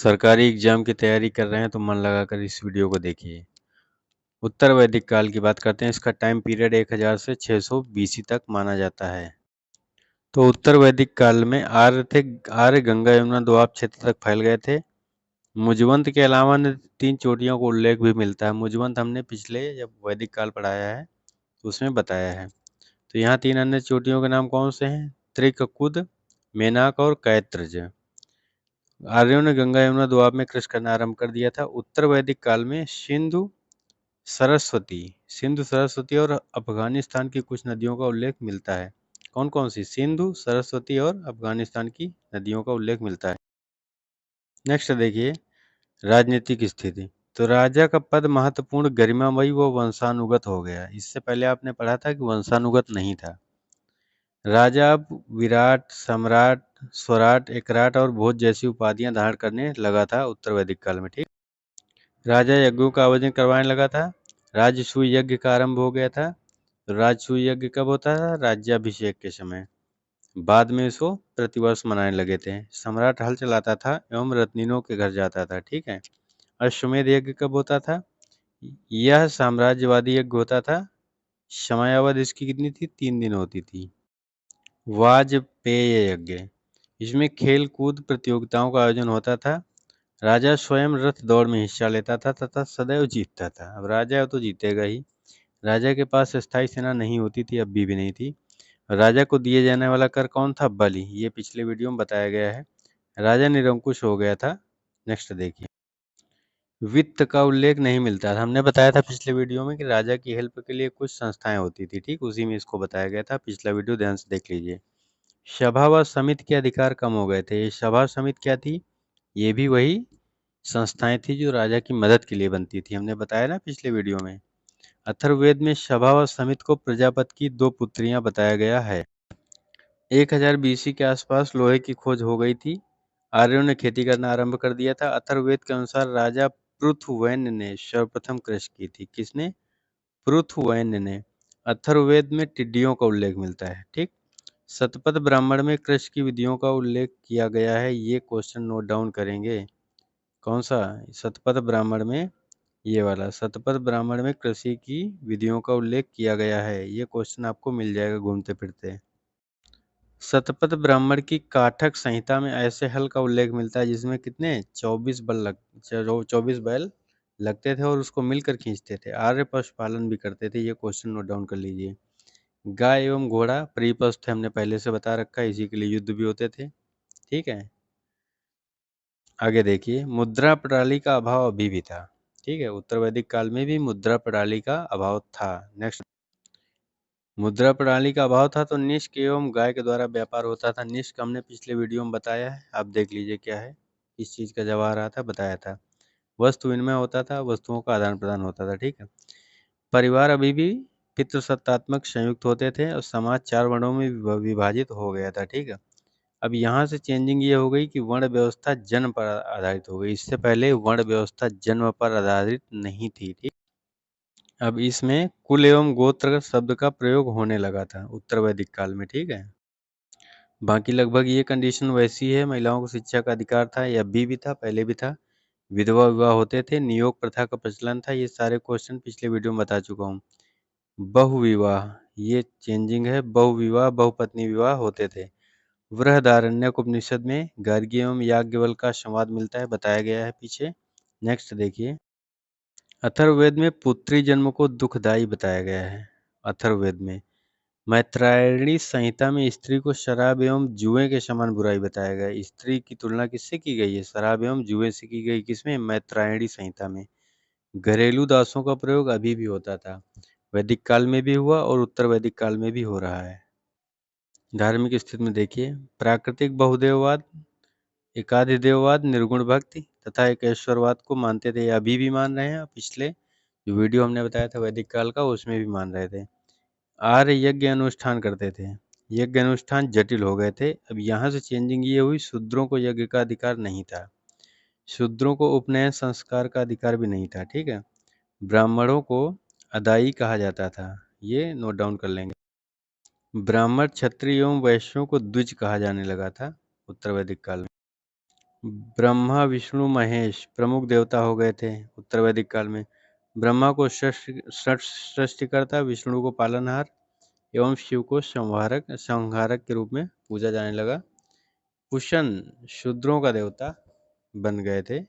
सरकारी एग्जाम की तैयारी कर रहे हैं तो मन लगाकर इस वीडियो को देखिए। उत्तर वैदिक काल की बात करते हैं। इसका टाइम पीरियड 1000 से 600 बीसी तक माना जाता है। तो उत्तर वैदिक काल में आर्य गंगा यमुना दोआब क्षेत्र तक फैल गए थे। मुजवंत के अलावा अन्य 3 चोटियों का उल्लेख भी मिलता है। मुजवंत हमने पिछले जब वैदिक काल पढ़ाया है तो उसमें बताया है। तो यहाँ 3 अन्य चोटियों के नाम कौन से हैं? त्रिककुद, मेनाक और कैत्रज। आर्यों ने गंगा यमुना दोआब में कृषि करना आरंभ कर दिया था। उत्तर वैदिक काल में सिंधु सरस्वती और अफगानिस्तान की कुछ नदियों का उल्लेख मिलता है। कौन कौन सी? सिंधु, सरस्वती और अफगानिस्तान की नदियों का उल्लेख मिलता है। नेक्स्ट देखिए, राजनीतिक स्थिति। तो राजा का पद महत्वपूर्ण, गरिमामयी व वंशानुगत हो गया। इससे पहले आपने पढ़ा था कि वंशानुगत नहीं था। राजा अब विराट, सम्राट, स्वराट, एकराट और भोज जैसी उपाधियां धारण करने लगा था उत्तर वैदिक काल में। ठीक, राजा यज्ञों का आयोजन करवाने लगा था। राजसूय यज्ञ का आरंभ हो गया था। राजसूय यज्ञ कब होता था? राज्याभिषेक के समय। बाद में इसको प्रतिवर्ष मनाने लगे थे। सम्राट हल चलाता था एवं रत्निनों के घर जाता था। ठीक है। अश्वमेध यज्ञ कब होता था? यह साम्राज्यवादी यज्ञ होता था। समयावधि इसकी कितनी थी? 3 दिन होती थी। वाजपेय यज्ञ, इसमें खेल कूद प्रतियोगिताओं का आयोजन होता था। राजा स्वयं रथ दौड़ में हिस्सा लेता था तथा सदैव जीतता था। अब राजा है तो जीतेगा ही। राजा के पास स्थायी सेना नहीं होती थी, अभी भी नहीं थी। राजा को दिए जाने वाला कर कौन था? बलि। ये पिछले वीडियो में बताया गया है। राजा निरंकुश हो गया था। नेक्स्ट देखिए, वित्त का उल्लेख नहीं मिलता था। हमने बताया था पिछले वीडियो में कि राजा की हेल्प के लिए कुछ संस्थाएं होती थी। ठीक, उसी में इसको बताया गया था। पिछला वीडियो ध्यान से देख लीजिए। सभा व समिति के अधिकार कम हो गए थे। ये सभा समिति क्या थी? ये भी वही संस्थाएं थी जो राजा की मदद के लिए बनती थी। हमने बताया ना पिछले वीडियो में। अथर्ववेद में सभा व समिति को प्रजापति की 2 पुत्रियां बताया गया है। 1000 बीसी के आसपास लोहे की खोज हो गई थी। आर्यों ने खेती करना आरंभ कर दिया था। अथर्ववेद के अनुसार राजा पृथुवैन्य ने सर्वप्रथम कृषि की थी। किसने? पृथुवैन्य ने। अथर्ववेद में टिड्डियों का उल्लेख मिलता है। ठीक, शतपथ ब्राह्मण में कृषि की विधियों का उल्लेख किया गया है। ये क्वेश्चन नोट डाउन करेंगे। कौन सा? शतपथ ब्राह्मण में, ये वाला शतपथ ब्राह्मण में कृषि की विधियों का उल्लेख किया गया है। ये क्वेश्चन आपको मिल जाएगा घूमते फिरते। शतपथ ब्राह्मण की काठक संहिता में ऐसे हल का उल्लेख मिलता है जिसमें कितने? 24 बैल लगते थे और उसको मिलकर खींचते थे। आर्य पशुपालन भी करते थे। ये क्वेश्चन नोट डाउन कर लीजिए। गाय एवं घोड़ा प्रिय पशु थे, हमने पहले से बता रखा है। इसी के लिए युद्ध भी होते थे। ठीक है, आगे देखिए, मुद्रा प्रणाली का अभाव अभी भी था। ठीक है, उत्तर वैदिक काल में भी मुद्रा प्रणाली का अभाव था। नेक्स्ट, मुद्रा प्रणाली का अभाव था तो निष्क एवं गाय के द्वारा व्यापार होता था। निष्क हमने पिछले वीडियो में बताया है, आप देख लीजिए क्या है, किस चीज का जवाब रहा था, बताया था। वस्तु विनिमय होता था, वस्तुओं का आदान प्रदान होता था। ठीक है, परिवार अभी भी पितृसत्तात्मक संयुक्त होते थे और समाज 4 वर्णों में विभाजित हो गया था। ठीक है, अब यहाँ से चेंजिंग ये हो गई कि वर्ण व्यवस्था जन्म पर आधारित हो गई। इससे पहले वर्ण व्यवस्था जन्म पर आधारित नहीं थी। ठीक, अब इसमें कुल एवं गोत्र शब्द का प्रयोग होने लगा था उत्तर वैदिक काल में। ठीक है, बाकी लगभग ये कंडीशन वैसी है। महिलाओं को शिक्षा का अधिकार था, यह अभी भी था, पहले भी था। विधवा विवाह होते थे, नियोग प्रथा का प्रचलन था। ये सारे क्वेश्चन पिछले वीडियो में बता चुका हूँ। बहुविवाह, ये चेंजिंग है। बहुविवाह, बहुपत्नी विवाह होते थे। बृहदारण्यक उपनिषद में गार्गी एवं याज्ञवल्क्य का संवाद मिलता है, बताया गया है पीछे। नेक्स्ट देखिए, अथर्ववेद में पुत्री जन्म को दुखदायी बताया गया है। अथर्ववेद में मैत्रायणी संहिता में स्त्री को शराब एवं जुए के समान बुराई बताया गया है। स्त्री की तुलना किससे की गई है? शराब एवं जुए से की गई। किसमें? मैत्रायणी संहिता में। घरेलू दासों का प्रयोग अभी भी होता था, वैदिक काल में भी हुआ और उत्तर वैदिक काल में भी हो रहा है। धार्मिक स्थिति में देखिए, प्राकृतिक बहुदेववाद, एकाधिदेववाद, निर्गुण भक्ति तथा एकेश्वरवाद को मानते थे। अभी भी मान रहे हैं। पिछले जो वीडियो हमने बताया था वैदिक काल का, उसमें भी मान रहे थे। आर्य यज्ञ अनुष्ठान करते थे। यज्ञ अनुष्ठान जटिल हो गए थे। अब यहाँ से चेंजिंग ये हुई, शूद्रों को यज्ञ का अधिकार नहीं था। शूद्रों को उपनयन संस्कार का अधिकार भी नहीं था। ठीक है, ब्राह्मणों को अदाई कहा जाता था। ये नोट डाउन कर लेंगे। ब्राह्मण, क्षत्रिय एवं वैश्यों को द्विज कहा जाने लगा था उत्तर वैदिक काल में। ब्रह्मा विष्णु महेश प्रमुख देवता हो गए थे उत्तर वैदिक काल में। ब्रह्मा को सृष्टिकर्ता, विष्णु को पालनहार एवं शिव को संहारक संहारक के रूप में पूजा जाने लगा। कुशन शूद्रों का देवता बन गए थे।